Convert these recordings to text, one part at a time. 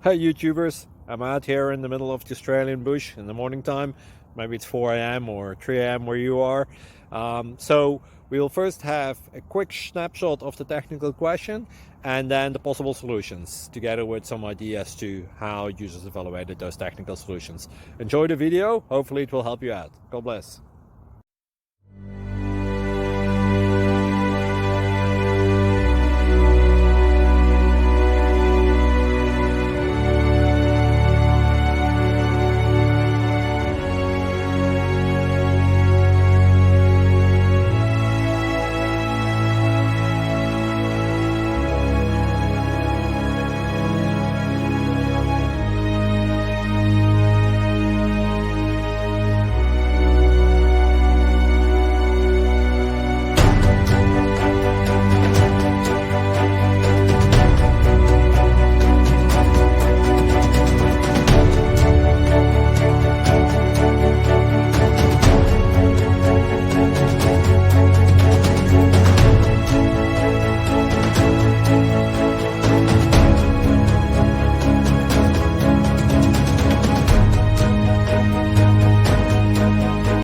Hey YouTubers, I'm out here in the middle of the Australian bush in the morning time. Maybe it's 4 a.m. or 3 a.m. where you are. So we'll first have a quick snapshot of the technical question and then the possible solutions, together with some ideas to how users evaluated those technical solutions. Enjoy the video, hopefully it will help you out. God bless.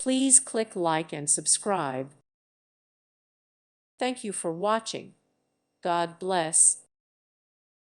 Please click like and subscribe. Thank you for watching. God bless.